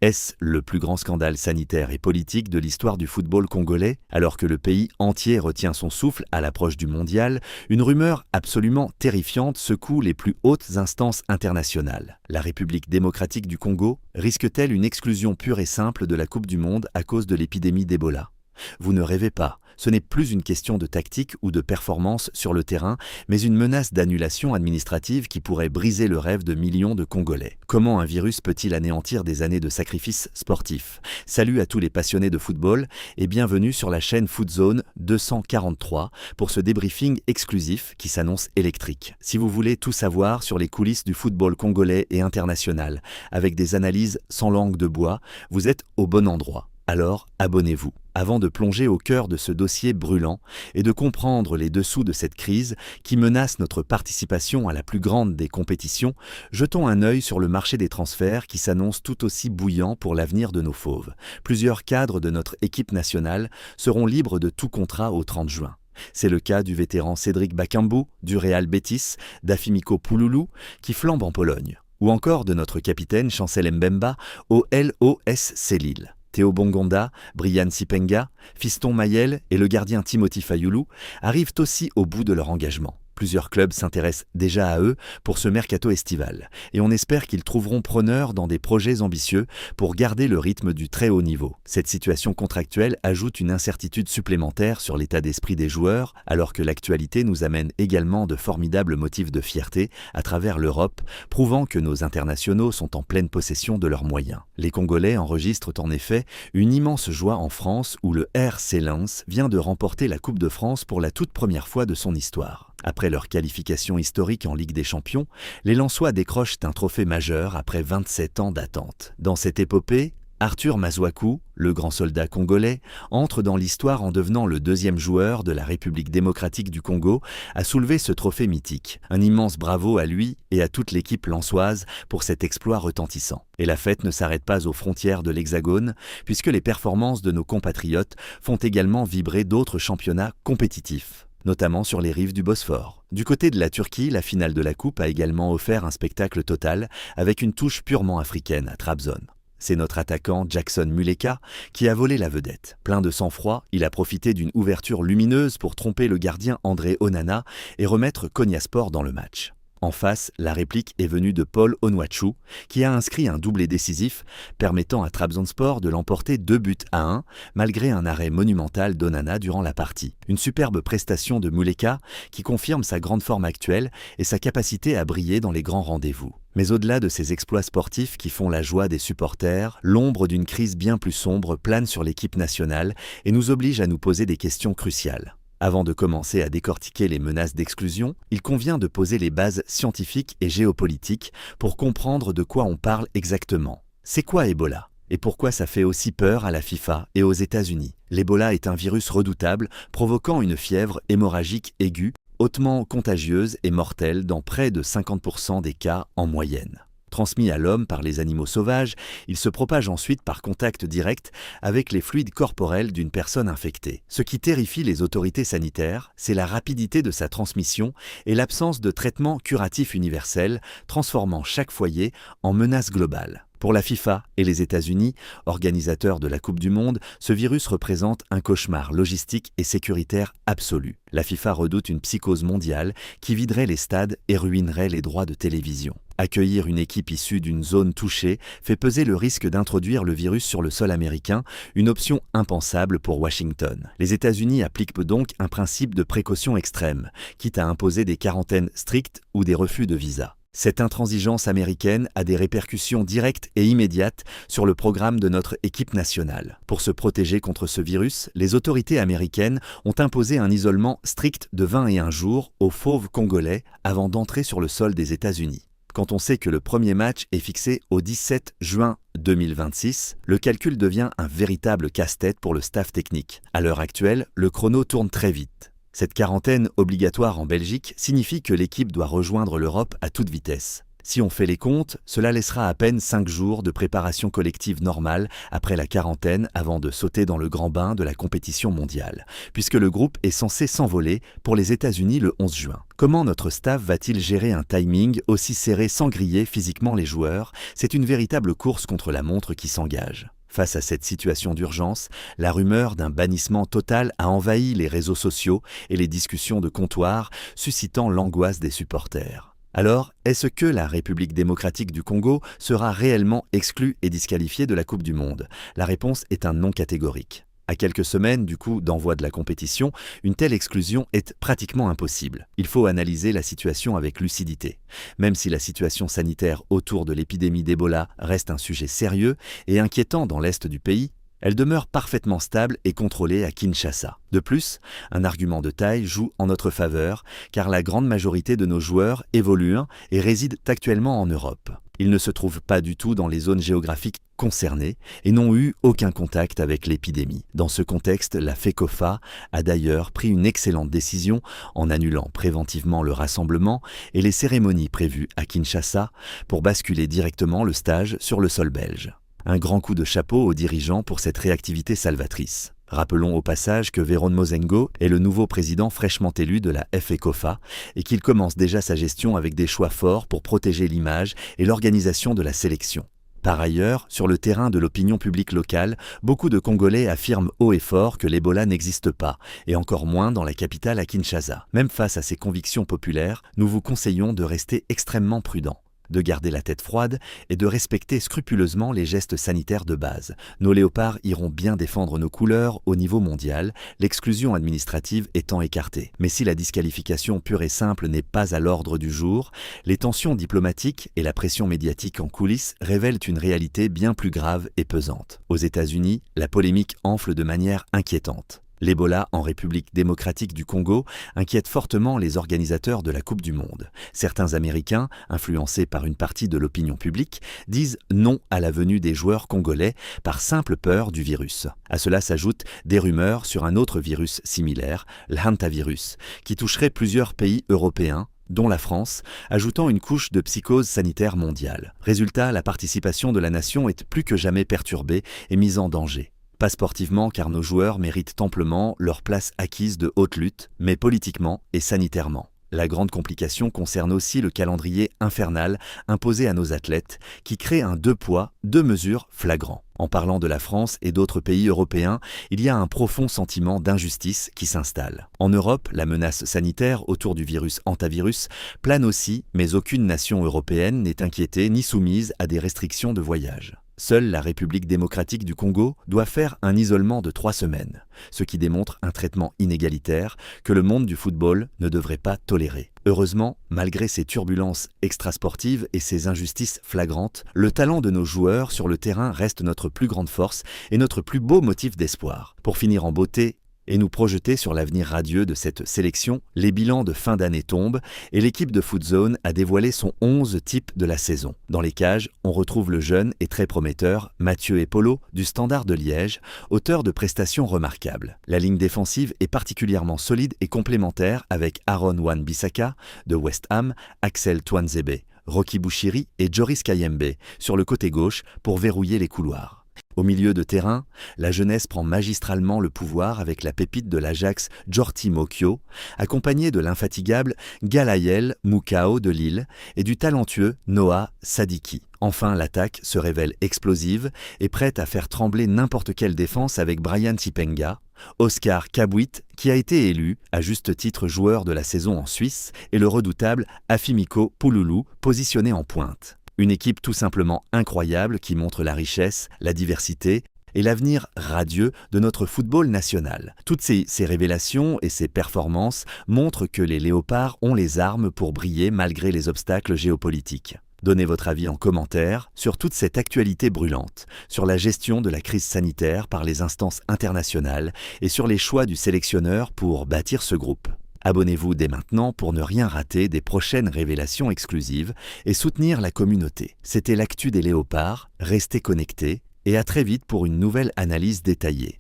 Est-ce le plus grand scandale sanitaire et politique de l'histoire du football congolais? Alors que le pays entier retient son souffle à l'approche du mondial, une rumeur absolument terrifiante secoue les plus hautes instances internationales. La République démocratique du Congo risque-t-elle une exclusion pure et simple de la Coupe du Monde à cause de l'épidémie d'Ebola? Vous ne rêvez pas, ce n'est plus une question de tactique ou de performance sur le terrain, mais une menace d'annulation administrative qui pourrait briser le rêve de millions de Congolais. Comment un virus peut-il anéantir des années de sacrifices sportifs? Salut à tous les passionnés de football et bienvenue sur la chaîne Footzone 243 pour ce débriefing exclusif qui s'annonce électrique. Si vous voulez tout savoir sur les coulisses du football congolais et international, avec des analyses sans langue de bois, vous êtes au bon endroit. Alors, abonnez-vous. Avant de plonger au cœur de ce dossier brûlant et de comprendre les dessous de cette crise qui menace notre participation à la plus grande des compétitions, jetons un œil sur le marché des transferts qui s'annonce tout aussi bouillant pour l'avenir de nos fauves. Plusieurs cadres de notre équipe nationale seront libres de tout contrat au 30 juin. C'est le cas du vétéran Cédric Bakambu, du Real Betis, d'Afimiko Pouloulou, qui flambe en Pologne, ou encore de notre capitaine Chancel Mbemba au LOSC Lille. Théo Bongonda, Brian Sipenga, Fiston Mayel et le gardien Timothy Fayulu arrivent aussi au bout de leur engagement. Plusieurs clubs s'intéressent déjà à eux pour ce mercato estival et on espère qu'ils trouveront preneurs dans des projets ambitieux pour garder le rythme du très haut niveau. Cette situation contractuelle ajoute une incertitude supplémentaire sur l'état d'esprit des joueurs alors que l'actualité nous amène également de formidables motifs de fierté à travers l'Europe, prouvant que nos internationaux sont en pleine possession de leurs moyens. Les Congolais enregistrent en effet une immense joie en France où le RC Lens vient de remporter la Coupe de France pour la toute première fois de son histoire. Après leur qualification historique en Ligue des Champions, les Lensois décrochent un trophée majeur après 27 ans d'attente. Dans cette épopée, Arthur Mazouakou, le grand soldat congolais, entre dans l'histoire en devenant le deuxième joueur de la République démocratique du Congo à soulever ce trophée mythique. Un immense bravo à lui et à toute l'équipe lensoise pour cet exploit retentissant. Et la fête ne s'arrête pas aux frontières de l'Hexagone, puisque les performances de nos compatriotes font également vibrer d'autres championnats compétitifs, notamment sur les rives du Bosphore. Du côté de la Turquie, la finale de la Coupe a également offert un spectacle total avec une touche purement africaine à Trabzon. C'est notre attaquant Jackson Muleka qui a volé la vedette. Plein de sang-froid, il a profité d'une ouverture lumineuse pour tromper le gardien André Onana et remettre Konyaspor dans le match. En face, la réplique est venue de Paul Onwuachu, qui a inscrit un doublé décisif, permettant à Trabzonspor de l'emporter 2-1, malgré un arrêt monumental d'Onana durant la partie. Une superbe prestation de Muleka, qui confirme sa grande forme actuelle et sa capacité à briller dans les grands rendez-vous. Mais au-delà de ces exploits sportifs qui font la joie des supporters, l'ombre d'une crise bien plus sombre plane sur l'équipe nationale et nous oblige à nous poser des questions cruciales. Avant de commencer à décortiquer les menaces d'exclusion, il convient de poser les bases scientifiques et géopolitiques pour comprendre de quoi on parle exactement. C'est quoi Ebola? Et pourquoi ça fait aussi peur à la FIFA et aux États-Unis? L'Ebola est un virus redoutable provoquant une fièvre hémorragique aiguë, hautement contagieuse et mortelle dans près de 50% des cas en moyenne. Transmis à l'homme par les animaux sauvages, il se propage ensuite par contact direct avec les fluides corporels d'une personne infectée. Ce qui terrifie les autorités sanitaires, c'est la rapidité de sa transmission et l'absence de traitement curatif universel, transformant chaque foyer en menace globale. Pour la FIFA et les États-Unis, organisateurs de la Coupe du Monde, ce virus représente un cauchemar logistique et sécuritaire absolu. La FIFA redoute une psychose mondiale qui viderait les stades et ruinerait les droits de télévision. Accueillir une équipe issue d'une zone touchée fait peser le risque d'introduire le virus sur le sol américain, une option impensable pour Washington. Les États-Unis appliquent donc un principe de précaution extrême, quitte à imposer des quarantaines strictes ou des refus de visa. Cette intransigeance américaine a des répercussions directes et immédiates sur le programme de notre équipe nationale. Pour se protéger contre ce virus, les autorités américaines ont imposé un isolement strict de 21 jours aux fauves congolais avant d'entrer sur le sol des États-Unis. Quand on sait que le premier match est fixé au 17 juin 2026, le calcul devient un véritable casse-tête pour le staff technique. À l'heure actuelle, le chrono tourne très vite. Cette quarantaine obligatoire en Belgique signifie que l'équipe doit rejoindre l'Europe à toute vitesse. Si on fait les comptes, cela laissera à peine 5 jours de préparation collective normale après la quarantaine avant de sauter dans le grand bain de la compétition mondiale, puisque le groupe est censé s'envoler pour les États-Unis le 11 juin. Comment notre staff va-t-il gérer un timing aussi serré sans griller physiquement les joueurs? C'est une véritable course contre la montre qui s'engage. Face à cette situation d'urgence, la rumeur d'un bannissement total a envahi les réseaux sociaux et les discussions de comptoir, suscitant l'angoisse des supporters. Alors, est-ce que la République démocratique du Congo sera réellement exclue et disqualifiée de la Coupe du Monde? La réponse est un non catégorique. À quelques semaines du coup d'envoi de la compétition, une telle exclusion est pratiquement impossible. Il faut analyser la situation avec lucidité. Même si la situation sanitaire autour de l'épidémie d'Ebola reste un sujet sérieux et inquiétant dans l'est du pays, elle demeure parfaitement stable et contrôlée à Kinshasa. De plus, un argument de taille joue en notre faveur, car la grande majorité de nos joueurs évoluent et résident actuellement en Europe. Ils ne se trouvent pas du tout dans les zones géographiques concernées et n'ont eu aucun contact avec l'épidémie. Dans ce contexte, la FECOFA a d'ailleurs pris une excellente décision en annulant préventivement le rassemblement et les cérémonies prévues à Kinshasa pour basculer directement le stage sur le sol belge. Un grand coup de chapeau aux dirigeants pour cette réactivité salvatrice. Rappelons au passage que Véron Mozengo est le nouveau président fraîchement élu de la FECOFA et qu'il commence déjà sa gestion avec des choix forts pour protéger l'image et l'organisation de la sélection. Par ailleurs, sur le terrain de l'opinion publique locale, beaucoup de Congolais affirment haut et fort que l'Ebola n'existe pas, et encore moins dans la capitale à Kinshasa. Même face à ces convictions populaires, nous vous conseillons de rester extrêmement prudents, de garder la tête froide et de respecter scrupuleusement les gestes sanitaires de base. Nos léopards iront bien défendre nos couleurs au niveau mondial, l'exclusion administrative étant écartée. Mais si la disqualification pure et simple n'est pas à l'ordre du jour, les tensions diplomatiques et la pression médiatique en coulisses révèlent une réalité bien plus grave et pesante. Aux États-Unis, la polémique enfle de manière inquiétante. L'Ebola en République démocratique du Congo inquiète fortement les organisateurs de la Coupe du Monde. Certains Américains, influencés par une partie de l'opinion publique, disent non à la venue des joueurs congolais par simple peur du virus. À cela s'ajoutent des rumeurs sur un autre virus similaire, l'hantavirus, qui toucherait plusieurs pays européens, dont la France, ajoutant une couche de psychose sanitaire mondiale. Résultat, la participation de la nation est plus que jamais perturbée et mise en danger. Pas sportivement car nos joueurs méritent amplement leur place acquise de haute lutte, mais politiquement et sanitairement. La grande complication concerne aussi le calendrier infernal imposé à nos athlètes, qui crée un deux poids, deux mesures flagrant. En parlant de la France et d'autres pays européens, il y a un profond sentiment d'injustice qui s'installe. En Europe, la menace sanitaire autour du virus hantavirus plane aussi, mais aucune nation européenne n'est inquiétée ni soumise à des restrictions de voyage. Seule la République démocratique du Congo doit faire un isolement de 3 semaines, ce qui démontre un traitement inégalitaire que le monde du football ne devrait pas tolérer. Heureusement, malgré ces turbulences extrasportives et ces injustices flagrantes, le talent de nos joueurs sur le terrain reste notre plus grande force et notre plus beau motif d'espoir. Pour finir en beauté, et nous projeter sur l'avenir radieux de cette sélection, les bilans de fin d'année tombent et l'équipe de Footzone a dévoilé son 11 type de la saison. Dans les cages, on retrouve le jeune et très prometteur Mathieu Epolo du Standard de Liège, auteur de prestations remarquables. La ligne défensive est particulièrement solide et complémentaire avec Aaron Wan-Bissaka de West Ham, Axel Twanzebe, Rocky Bouchiri et Joris Kayembe sur le côté gauche pour verrouiller les couloirs. Au milieu de terrain, la jeunesse prend magistralement le pouvoir avec la pépite de l'Ajax Djorti Mokyo, accompagné de l'infatigable Galayel Moukao de Lille et du talentueux Noah Sadiki. Enfin, l'attaque se révèle explosive et prête à faire trembler n'importe quelle défense avec Brian Tipenga, Oscar Kabwit, qui a été élu, à juste titre joueur de la saison en Suisse, et le redoutable Afimiko Pouloulou, positionné en pointe. Une équipe tout simplement incroyable qui montre la richesse, la diversité et l'avenir radieux de notre football national. Toutes ces révélations et ces performances montrent que les léopards ont les armes pour briller malgré les obstacles géopolitiques. Donnez votre avis en commentaire sur toute cette actualité brûlante, sur la gestion de la crise sanitaire par les instances internationales et sur les choix du sélectionneur pour bâtir ce groupe. Abonnez-vous dès maintenant pour ne rien rater des prochaines révélations exclusives et soutenir la communauté. C'était l'actu des léopards, restez connectés et à très vite pour une nouvelle analyse détaillée.